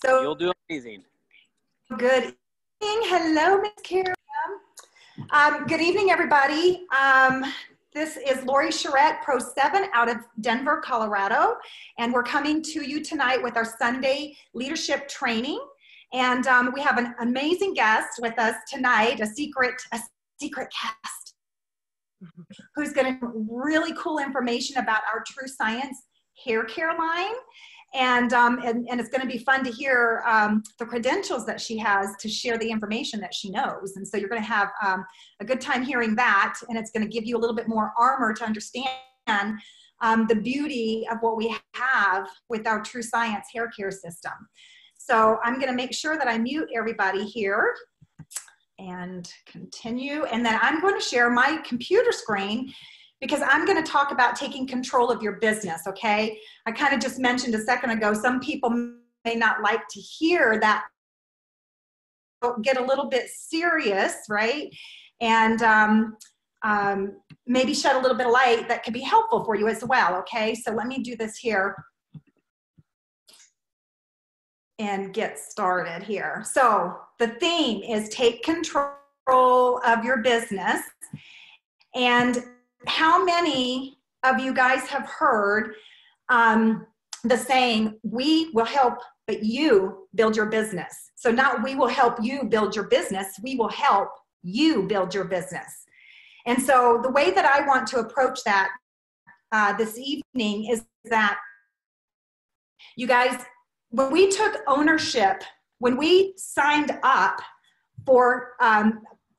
So You'll do amazing. good evening. Hello, Miss Karen. Good evening, everybody. This is Lori Charette, Pro 7 out of Denver, Colorado. And we're coming to you tonight with our Sunday leadership training. And we have an amazing guest with us tonight, a secret guest, who's going to really cool information about our True Science hair care line. And it's going to be fun to hear the credentials that she has to share the information that she knows. And so you're going to have a good time hearing that, and it's going to give you a little bit more armor to understand the beauty of what we have with our True Science hair care system. So I'm going to make sure that I mute everybody here and continue. And then I'm going to share my computer screen because I'm going to talk about taking control of your business, okay? I kind of just mentioned a second ago, some people may not like to hear that, get a little bit serious, right? And maybe shed a little bit of light that could be helpful for you as well, okay? So let me do this here and get started here. So the theme is take control of your business. And how many of you guys have heard the saying, we will help, but you build your business? So not we will help you build your business, we will help you build your business. And so the way that I want to approach that this evening is that, you guys, when we took ownership, when we signed up for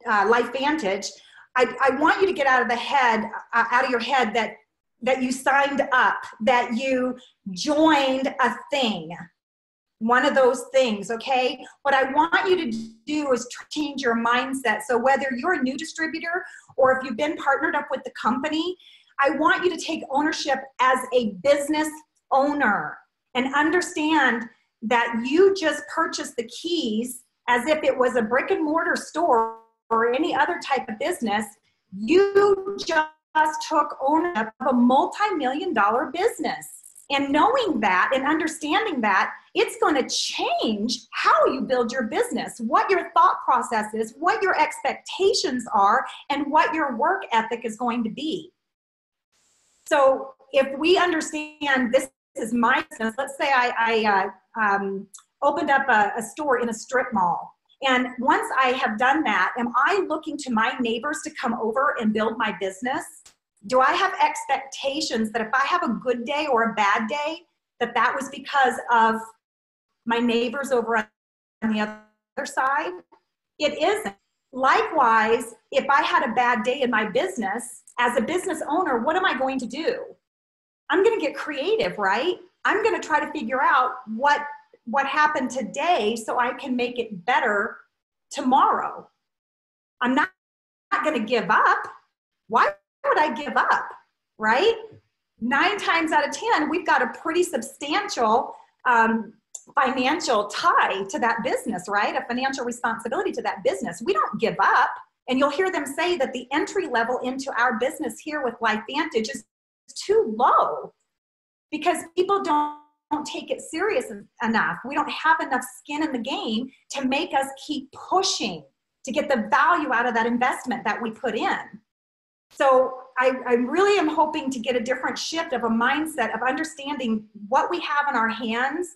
LifeVantage, I want you to get out of your head that you signed up, that you joined a thing, one of those things, okay? What I want you to do is change your mindset. So whether you're a new distributor or if you've been partnered up with the company, I want you to take ownership as a business owner and understand that you just purchased the keys as if it was a brick and mortar store or any other type of business. You just took ownership of a multi-million-dollar business. And knowing that and understanding that, it's going to change how you build your business, what your thought process is, what your expectations are, and what your work ethic is going to be. So if we understand this is my business, let's say I opened up a store in a strip mall. And once I have done that, am I looking to my neighbors to come over and build my business? Do I have expectations that if I have a good day or a bad day, that was because of my neighbors over on the other side? It isn't. Likewise, if I had a bad day in my business, as a business owner, what am I going to do? I'm going to get creative, right? I'm going to try to figure out what happened today so I can make it better tomorrow. I'm not going to give up. Why would I give up, right? 9 times out of 10, we've got a pretty substantial financial tie to that business, right? A financial responsibility to that business. We don't give up. And you'll hear them say that the entry level into our business here with LifeVantage is too low because people don't take it serious enough. We don't have enough skin in the game to make us keep pushing to get the value out of that investment that we put in. So I really am hoping to get a different shift of a mindset of understanding what we have in our hands,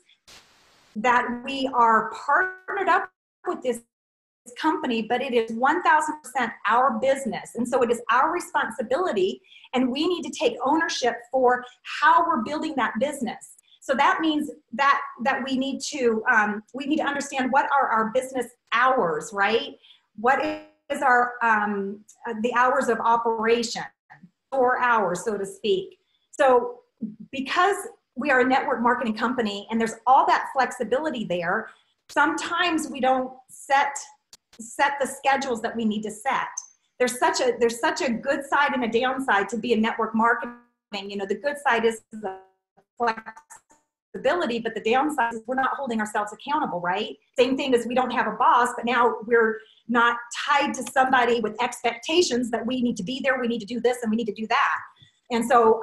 that we are partnered up with this company, but it is 1000% our business. And so it is our responsibility, and we need to take ownership for how we're building that business. So that means that we need to understand what are our business hours, right? What is our the hours of operation, 4 hours, so to speak. So because we are a network marketing company and there's all that flexibility there, sometimes we don't set the schedules that we need to set. There's such a good side and a downside to be in network marketing. You know, the good side is the flexibility, but the downside is we're not holding ourselves accountable, right? Same thing as we don't have a boss, but now we're not tied to somebody with expectations that we need to be there, we need to do this, and we need to do that. And so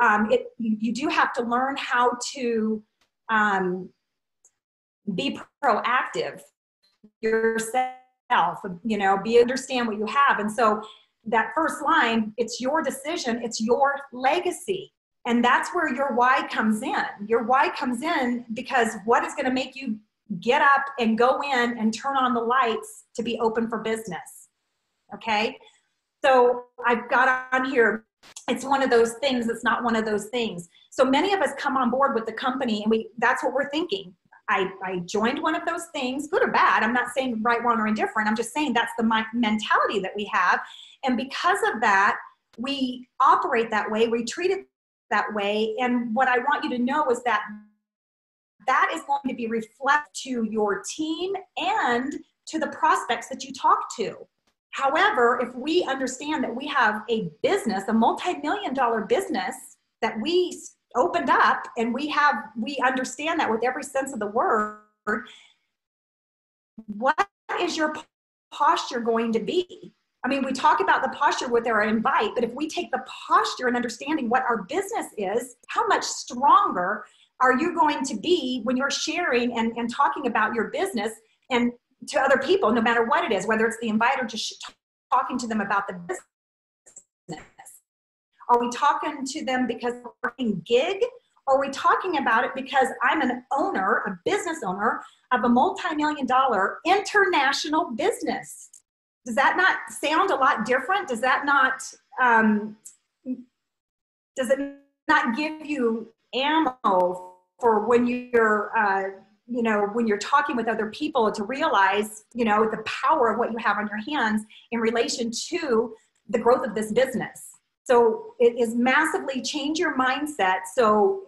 you do have to learn how to be proactive yourself, understand what you have. And so that first line, it's your decision, it's your legacy. And that's where your why comes in. Your why comes in because what is going to make you get up and go in and turn on the lights to be open for business? Okay. So I've got on here, it's one of those things, it's not one of those things. So many of us come on board with the company and that's what we're thinking. I joined one of those things, good or bad. I'm not saying right, wrong, or indifferent. I'm just saying that's the mentality that we have. And because of that, we operate that way, we treat it that way. And what I want you to know is that that is going to be reflected to your team and to the prospects that you talk to. However, if we understand that we have a business, a multi-million-dollar business that we opened up, and we understand that with every sense of the word, what is your posture going to be? I mean, we talk about the posture with our invite, but if we take the posture and understanding what our business is, how much stronger are you going to be when you're sharing and talking about your business and to other people, no matter what it is, whether it's the invite or just talking to them about the business? Are we talking to them because we're working gig? Or are we talking about it because I'm an owner, a business owner of a multi-million-dollar international business? Does that not sound a lot different? Does that not, does it not give you ammo for when you're, when you're talking with other people to realize, the power of what you have on your hands in relation to the growth of this business? So it is massively change your mindset. So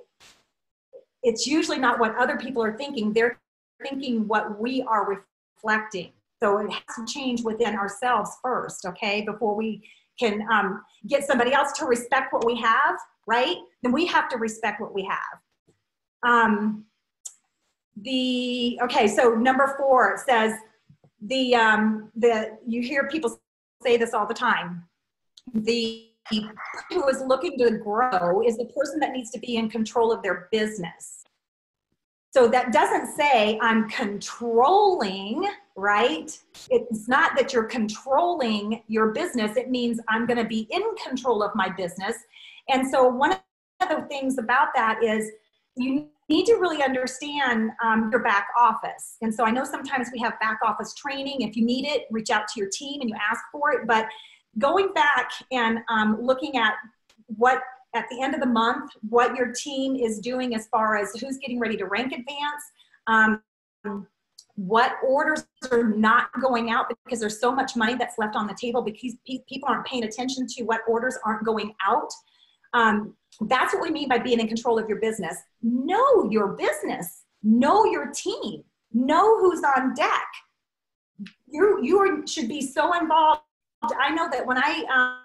it's usually not what other people are thinking. They're thinking what we are reflecting. So it has to change within ourselves first, okay? Before we can get somebody else to respect what we have, right? Then we have to respect what we have. Okay, so number 4, it says you hear people say this all the time. The person who is looking to grow is the person that needs to be in control of their business. So that doesn't say I'm controlling, right? It's not that you're controlling your business. It means I'm going to be in control of my business. And so one of the things about that is you need to really understand your back office. And so I know sometimes we have back office training. If you need it, reach out to your team and you ask for it. But going back and looking at what, at the end of the month, what your team is doing as far as who's getting ready to rank advance, what orders are not going out because there's so much money that's left on the table because people aren't paying attention to what orders aren't going out. That's what we mean by being in control of your business. Know your business. Know your team. Know who's on deck. You should be so involved. I know that when I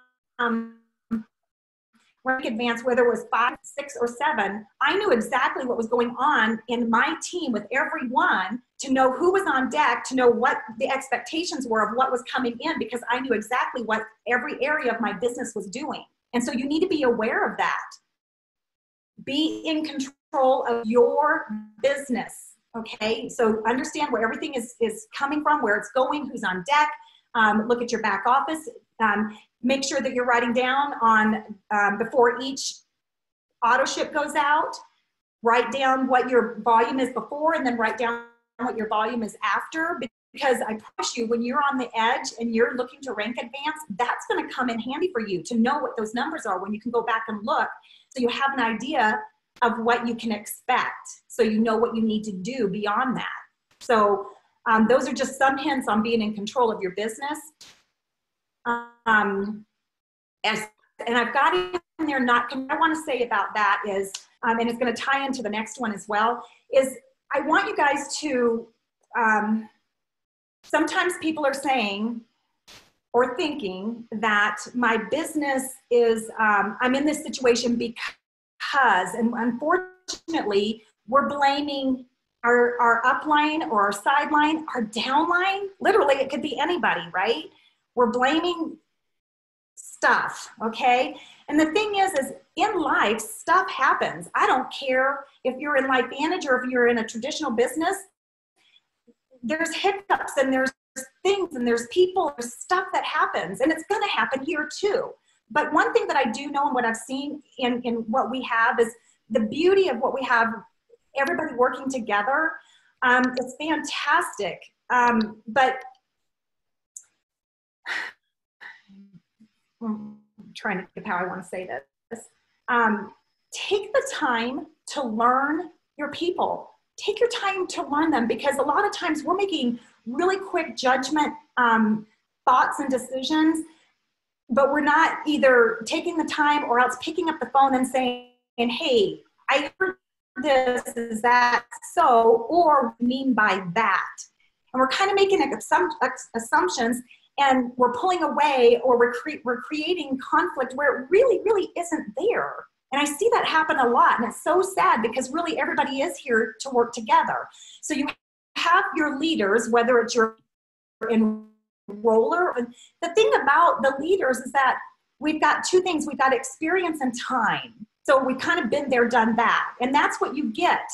rank advance, whether it was 5, 6, or 7, I knew exactly what was going on in my team with everyone, to know who was on deck, to know what the expectations were of what was coming in, because I knew exactly what every area of my business was doing. And so you need to be aware of that. Be in control of your business, okay? So understand where everything is coming from, where it's going, who's on deck. Look at your back office. Make sure that you're writing down on before each auto ship goes out. Write down what your volume is before, and then write down what your volume is after. Because I promise you, when you're on the edge and you're looking to rank advance, that's going to come in handy for you to know what those numbers are when you can go back and look, so you have an idea of what you can expect, so you know what you need to do beyond that. So those are just some hints on being in control of your business. And I've got in there, what I want to say about that is, and it's going to tie into the next one as well, is I want you guys to, sometimes people are saying or thinking that my business is, I'm in this situation because, and unfortunately, we're blaming our upline or our sideline, our downline. Literally, it could be anybody, right? We're blaming stuff, okay? And the thing is in life, stuff happens. I don't care if you're in LifeVantage or if you're in a traditional business, there's hiccups and there's things and there's people, there's stuff that happens, and it's going to happen here too. But one thing that I do know and what I've seen in what we have is the beauty of what we have, everybody working together. It's fantastic. But I'm trying to think of how I want to say this. Take the time to learn your people. Take your time to learn them, because a lot of times we're making really quick judgment thoughts and decisions, but we're not either taking the time or else picking up the phone and saying, hey, I heard this, is that so, or mean by that? And we're kind of making assumptions, and we're pulling away, or we're creating conflict where it really, really isn't there. And I see that happen a lot, and it's so sad, because really everybody is here to work together. So you have your leaders, whether it's your enroller. The thing about the leaders is that we've got two things. We've got experience and time. So we've kind of been there, done that. And that's what you get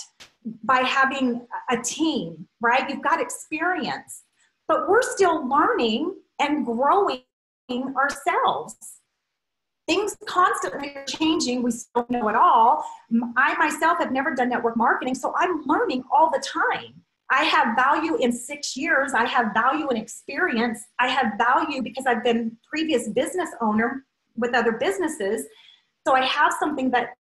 by having a team, right? You've got experience, but we're still learning and growing ourselves. Things constantly are changing. We still don't know it all. I myself have never done network marketing, so I'm learning all the time. I have value in 6 years. I have value in experience. I have value because I've been previous business owner with other businesses. So I have something that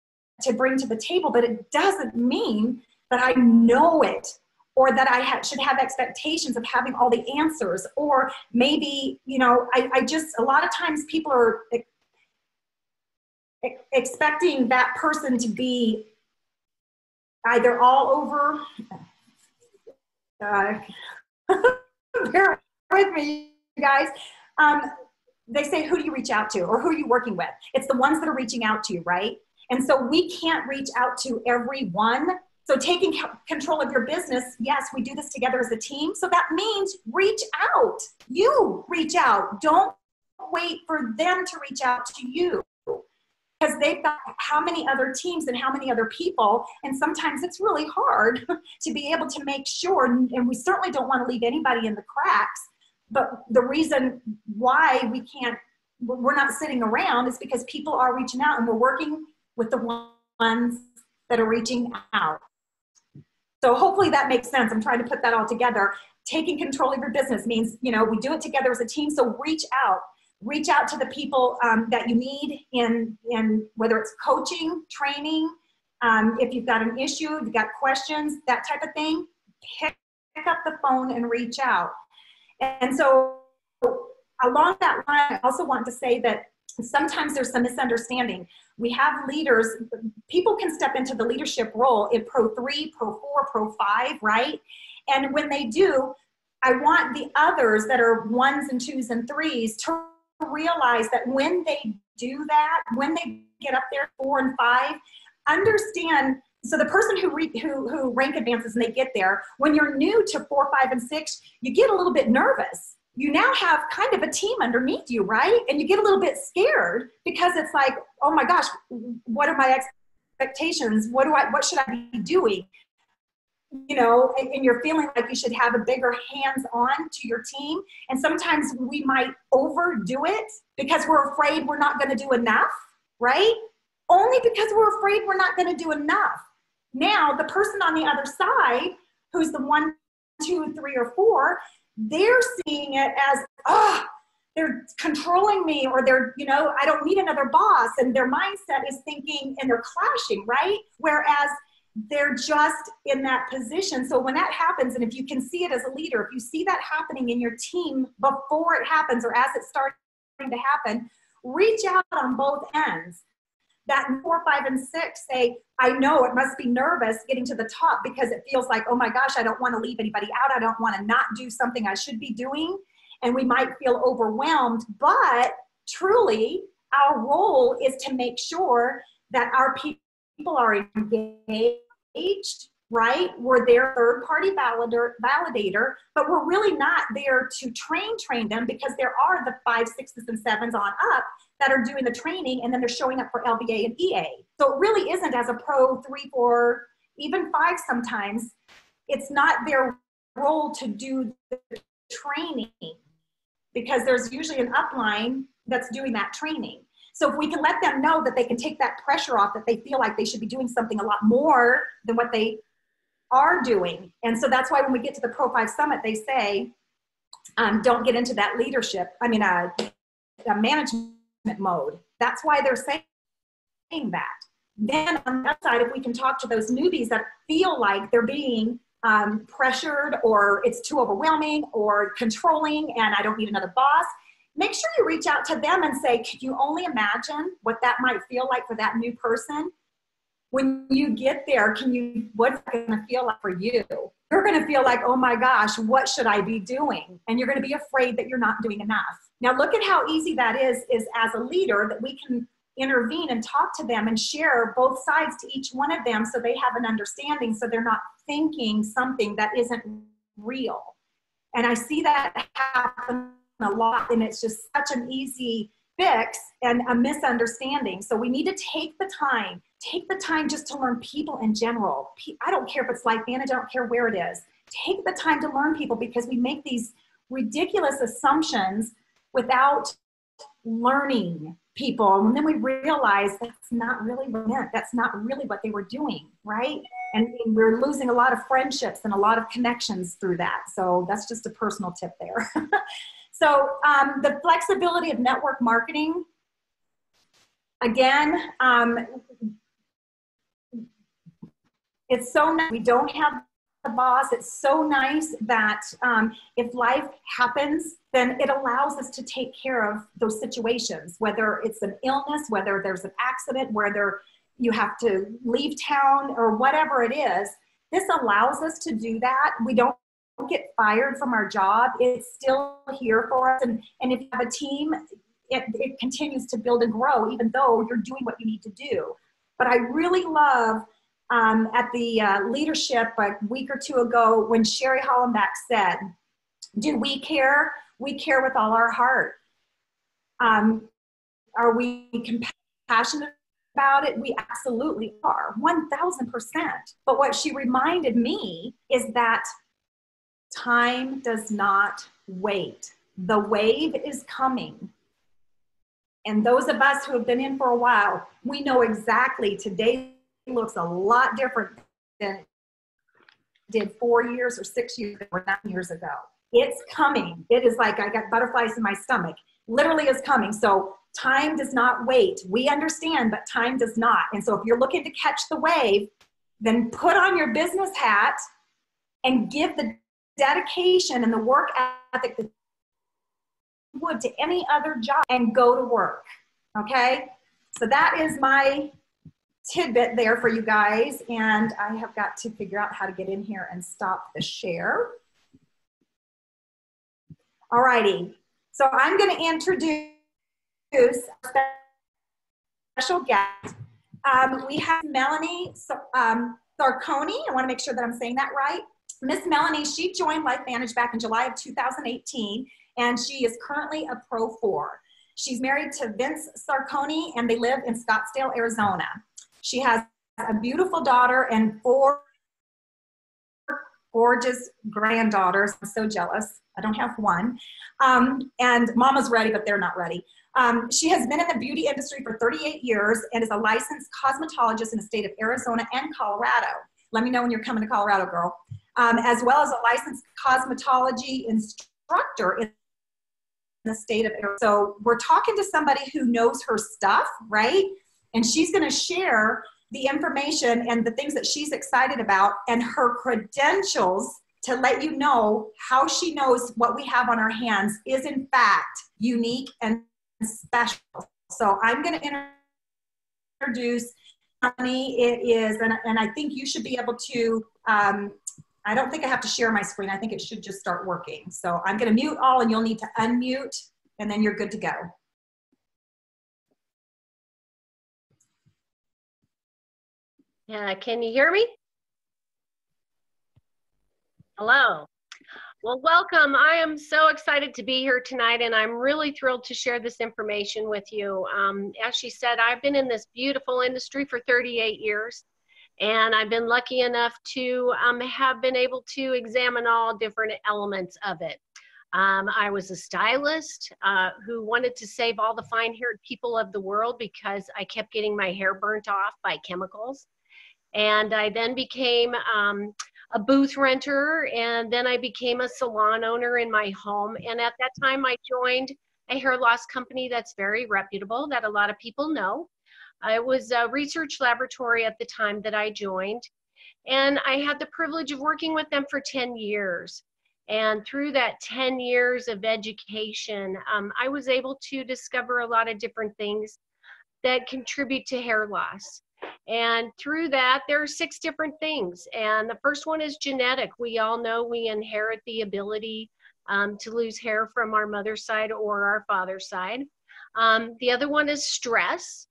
to bring to the table, but it doesn't mean that I know it, or that I should have expectations of having all the answers, or maybe, I just, a lot of times people are expecting that person to be either all over, bear with me, you guys. They say, who do you reach out to, or who are you working with? It's the ones that are reaching out to you, right? And so we can't reach out to everyone. So taking control of your business, yes, we do this together as a team. So that means reach out. You reach out. Don't wait for them to reach out to you, because they've got how many other teams and how many other people. And sometimes it's really hard to be able to make sure, and we certainly don't want to leave anybody in the cracks. But the reason why we're not sitting around is because people are reaching out, and we're working with the ones that are reaching out. So hopefully that makes sense. I'm trying to put that all together. Taking control of your business means, we do it together as a team. So reach out to the people that you need in whether it's coaching, training, if you've got an issue, you've got questions, that type of thing, pick up the phone and reach out. And so along that line, I also want to say that sometimes there's some misunderstanding. We have leaders, people can step into the leadership role in Pro 3, Pro 4, Pro 5, right? And when they do, I want the others that are 1s and 2s and 3s to realize that when they do that, when they get up there 4 and 5, understand. So the person who rank advances and they get there, when you're new to 4, 5, and 6, you get a little bit nervous. You now have kind of a team underneath you, right? And you get a little bit scared, because it's like, oh my gosh, what are my expectations? What should I be doing? And you're feeling like you should have a bigger hands-on to your team. And sometimes we might overdo it because we're afraid we're not going to do enough, right? Only because we're afraid we're not going to do enough. Now, the person on the other side, who's the 1, 2, 3, or 4, they're seeing it as, they're controlling me, or they're, I don't need another boss. And their mindset is thinking, and they're clashing, right? Whereas they're just in that position. So when that happens, and if you can see it as a leader, if you see that happening in your team before it happens or as it's starting to happen, reach out on both ends. That 4, 5, and 6 say, I know it must be nervous getting to the top, because it feels like, oh my gosh, I don't want to leave anybody out. I don't want to not do something I should be doing. And we might feel overwhelmed, but truly our role is to make sure that our people are engaged, right? We're their third-party validator, but we're really not there to train them, because there are the 5, 6s, and 7s on up that are doing the training, and then they're showing up for LVA and EA. So it really isn't, as a Pro 3, 4, even 5 sometimes, it's not their role to do the training, because there's usually an upline that's doing that training. So if we can let them know that they can take that pressure off, that they feel like they should be doing something a lot more than what they are doing. And so that's why when we get to the Pro 5 Summit, they say, don't get into that leadership, a management mode. That's why they're saying that. Then on that side, if we can talk to those newbies that feel like they're being pressured, or it's too overwhelming or controlling and I don't need another boss, make sure you reach out to them and say, can you only imagine what that might feel like for that new person? When you get there, what's it going to feel like for you? You're going to feel like, oh my gosh, what should I be doing? And you're going to be afraid that you're not doing enough. Now look at how easy that is as a leader, that we can intervene and talk to them and share both sides to each one of them so they have an understanding, so they're not thinking something that isn't real. And I see that happen a lot, and it's just such an easy fix and a misunderstanding. So we need to take the time just to learn people in general. I don't care if it's LifeVantage, I don't care where it is. Take the time to learn people, because we make these ridiculous assumptions without learning people. And then we realize that's not really what meant. That's not really what they were doing, right? And we're losing a lot of friendships and a lot of connections through that. So that's just a personal tip there. So the flexibility of network marketing, again, it's so nice. We don't have the boss. It's so nice that if life happens, then it allows us to take care of those situations, whether it's an illness, whether there's an accident, whether you have to leave town or whatever it is. This allows us to do that. We don't get fired from our job. It's still here for us. And if you have a team, it continues to build and grow, even though you're doing what you need to do. But I really love at the leadership a week or two ago when Sherry Hollenbach said, do we care? We care with all our heart. Are we compassionate about it? We absolutely are, 1000%. But what she reminded me is that time does not wait. The wave is coming. And those of us who have been in for a while, we know exactly today looks a lot different than it did 4 years or 6 years or 9 years ago. It's coming. It is like I got butterflies in my stomach. Literally is coming. So time does not wait. We understand, but time does not. And so if you're looking to catch the wave, then put on your business hat and give the dedication and the work ethic that you would to any other job and go to work. Okay? So that is my tidbit there for you guys. And I have got to figure out how to get in here and stop the share. All righty. So I'm going to introduce a special guest. We have Melanie Sarconi. I want to make sure that I'm saying that right. Miss Melanie, she joined LifeVantage back in July of 2018, and she is currently a Pro 4. She's married to Vince Sarconi, and they live in Scottsdale, Arizona. She has a beautiful daughter and 4 gorgeous granddaughters. I'm so jealous. I don't have one. And mama's ready, but they're not ready. She has been in the beauty industry for 38 years and is a licensed cosmetologist in the state of Arizona and Colorado. Let me know when you're coming to Colorado, girl. As well as a licensed cosmetology instructor in the state of Arizona. So we're talking to somebody who knows her stuff, right? And she's going to share the information and the things that she's excited about and her credentials to let you know how she knows what we have on our hands is in fact unique and special. So I'm going to introduce Melanie. It is, and I think you should be able to, I don't think I have to share my screen. I think it should just start working. So I'm going to mute all and you'll need to unmute and then you're good to go. Can you hear me? Hello. Well, welcome. I am so excited to be here tonight, and I'm really thrilled to share this information with you. As she said, I've been in this beautiful industry for 38 years, And I've been lucky enough to have been able to examine all different elements of it. I was a stylist who wanted to save all the fine-haired people of the world because I kept getting my hair burnt off by chemicals. And I then became a booth renter, and then I became a salon owner in my home. And at that time, I joined a hair loss company that's very reputable that a lot of people know. It was a research laboratory at the time that I joined, and I had the privilege of working with them for 10 years. And through that 10 years of education, I was able to discover a lot of different things that contribute to hair loss. And through that, there are 6 different things. And the first one is genetic. We all know we inherit the ability to lose hair from our mother's side or our father's side. The other one is stress.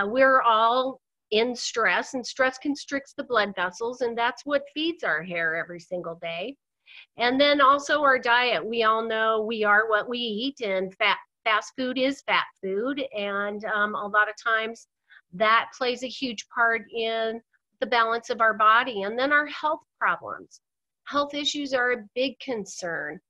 We're all in stress, and stress constricts the blood vessels, and that's what feeds our hair every single day. And then also our diet. We all know we are what we eat, and fast food is fat food. And a lot of times that plays a huge part in the balance of our body. And then our health problems. Health issues are a big concern.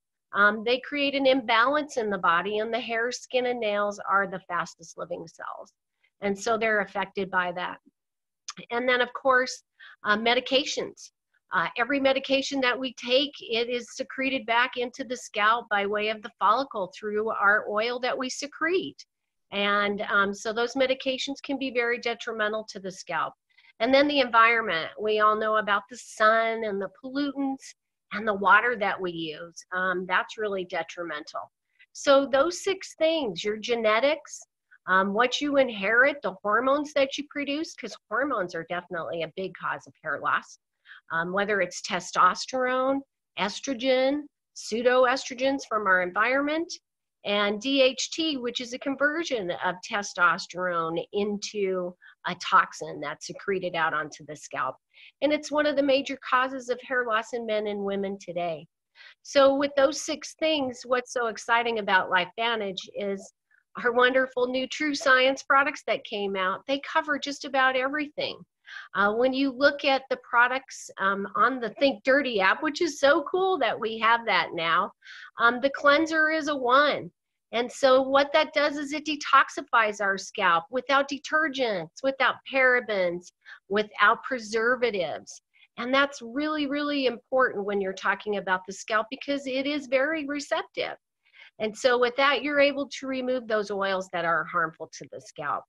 They create an imbalance in the body, and the hair, skin, and nails are the fastest living cells. And so they're affected by that. And then, of course, medications. Every medication that we take, it is secreted back into the scalp by way of the follicle through our oil that we secrete. And so those medications can be very detrimental to the scalp. And then the environment. We all know about the sun and the pollutants and the water that we use. That's really detrimental. So those 6 things, your genetics, what you inherit, the hormones that you produce, because hormones are definitely a big cause of hair loss, whether it's testosterone, estrogen, pseudoestrogens from our environment, and DHT, which is a conversion of testosterone into a toxin that's secreted out onto the scalp. And it's one of the major causes of hair loss in men and women today. So with those 6 things, what's so exciting about LifeVantage is our wonderful new True Science products that came out. They cover just about everything. When you look at the products on the Think Dirty app, which is so cool that we have that now, the cleanser is a 1. And so what that does is it detoxifies our scalp without detergents, without parabens, without preservatives. And that's really, really important when you're talking about the scalp because it is very receptive. And so with that, you're able to remove those oils that are harmful to the scalp.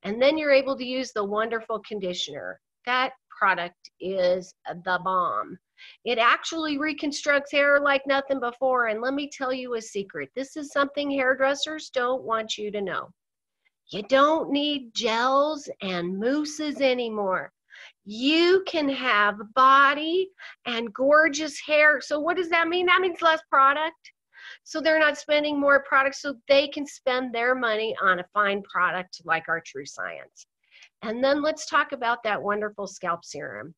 And then you're able to use the wonderful conditioner. That product is the bomb. It actually reconstructs hair like nothing before. And let me tell you a secret. This is something hairdressers don't want you to know. You don't need gels and mousses anymore. You can have body and gorgeous hair. So what does that mean? That means less product. So they're not spending more products, so they can spend their money on a fine product like our True Science. And then let's talk about that wonderful scalp serum.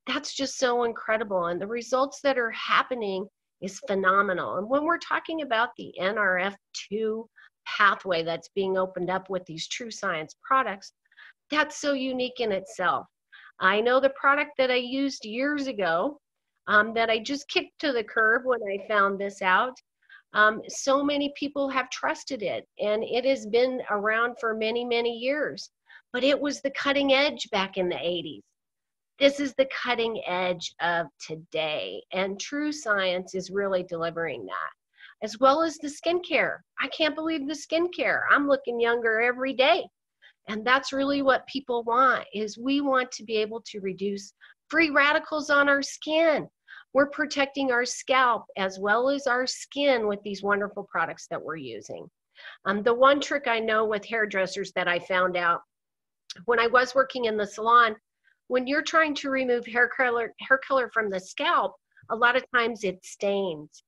That's just so incredible. And the results that are happening is phenomenal. And when we're talking about the NRF2 pathway that's being opened up with these True Science products, that's so unique in itself. I know the product that I used years ago that I just kicked to the curb when I found this out. So many people have trusted it, and it has been around for many, many years. But it was the cutting edge back in the 80s. This is the cutting edge of today, and True Science is really delivering that, as well as the skincare. I can't believe the skincare. I'm looking younger every day. And that's really what people want, is we want to be able to reduce free radicals on our skin. We're protecting our scalp as well as our skin with these wonderful products that we're using. The one trick I know with hairdressers that I found out when I was working in the salon, when you're trying to remove hair color from the scalp, a lot of times it stains.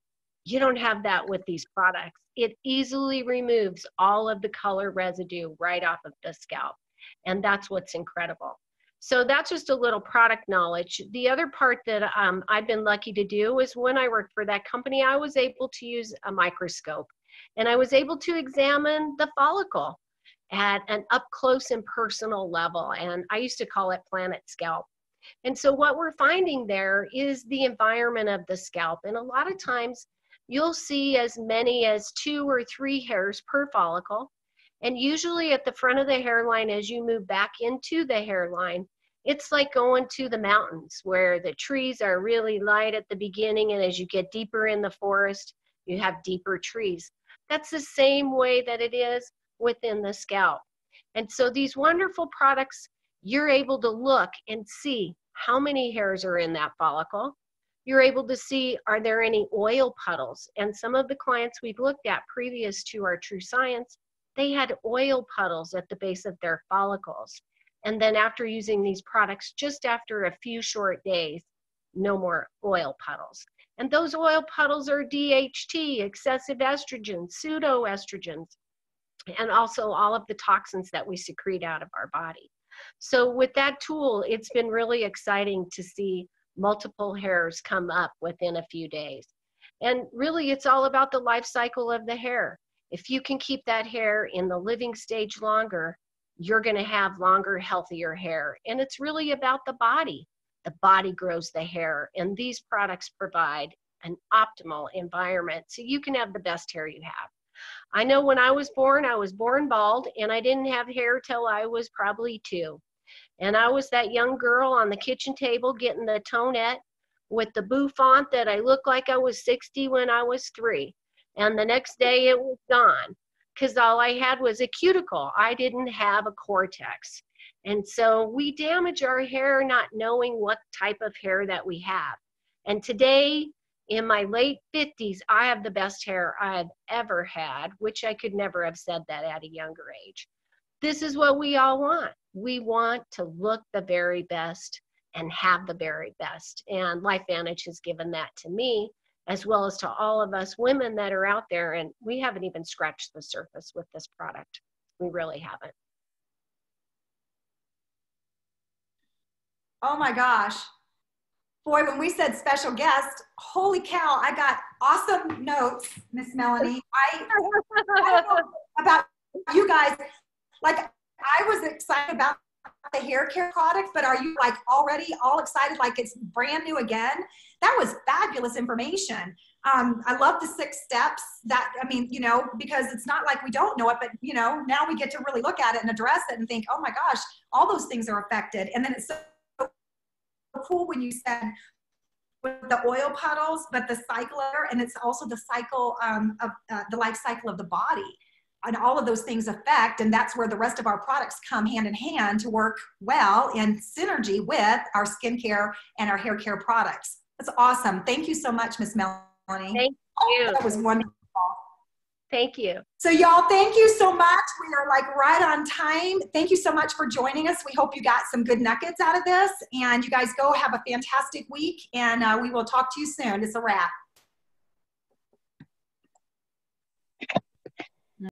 You don't have that with these products. It easily removes all of the color residue right off of the scalp. And that's what's incredible. So that's just a little product knowledge. The other part that I've been lucky to do is when I worked for that company, I was able to use a microscope and I was able to examine the follicle at an up close and personal level. And I used to call it Planet Scalp. And so what we're finding there is the environment of the scalp. And a lot of times you'll see as many as 2 or 3 hairs per follicle. And usually at the front of the hairline, as you move back into the hairline, it's like going to the mountains where the trees are really light at the beginning. And as you get deeper in the forest, you have deeper trees. That's the same way that it is within the scalp. And so these wonderful products, you're able to look and see how many hairs are in that follicle. You're able to see, are there any oil puddles? And some of the clients we've looked at previous to our True Science, they had oil puddles at the base of their follicles. And then after using these products, just after a few short days, no more oil puddles. And those oil puddles are DHT, excessive estrogen, pseudoestrogens, and also all of the toxins that we secrete out of our body. So with that tool, it's been really exciting to see multiple hairs come up within a few days. And really, it's all about the life cycle of the hair. If you can keep that hair in the living stage longer, you're going to have longer, healthier hair. And it's really about the body. The body grows the hair, and these products provide an optimal environment so you can have the best hair you have. I know when I was born bald, and I didn't have hair till I was probably 2. And I was that young girl on the kitchen table getting the tonette with the bouffant that I looked like I was 60 when I was 3. And the next day it was gone because all I had was a cuticle. I didn't have a cortex. And so we damage our hair not knowing what type of hair that we have. And today, in my late 50s, I have the best hair I've ever had, which I could never have said that at a younger age. This is what we all want. We want to look the very best and have the very best. And LifeVantage has given that to me, as well as to all of us women that are out there. And we haven't even scratched the surface with this product. We really haven't. Oh my gosh. Boy, when we said special guest, holy cow, I got awesome notes, Miss Melanie. I don't know about you guys. Like, I was excited about the hair care products, but are you like already all excited like it's brand new again? That was fabulous information. I love the 6 steps that, I mean, you know, because it's not like we don't know it, but, you know, now we get to really look at it and address it and think, oh my gosh, all those things are affected. And then it's so cool when you said with the oil puddles, but the cycle, and it's also the cycle of the life cycle of the body. And all of those things affect, and that's where the rest of our products come hand in hand to work well in synergy with our skincare and our hair care products. That's awesome. Thank you so much, Miss Melanie. Thank you. That was wonderful. Thank you. So y'all, thank you so much. We are like right on time. Thank you so much for joining us. We hope you got some good nuggets out of this, and you guys go have a fantastic week, and we will talk to you soon. It's a wrap.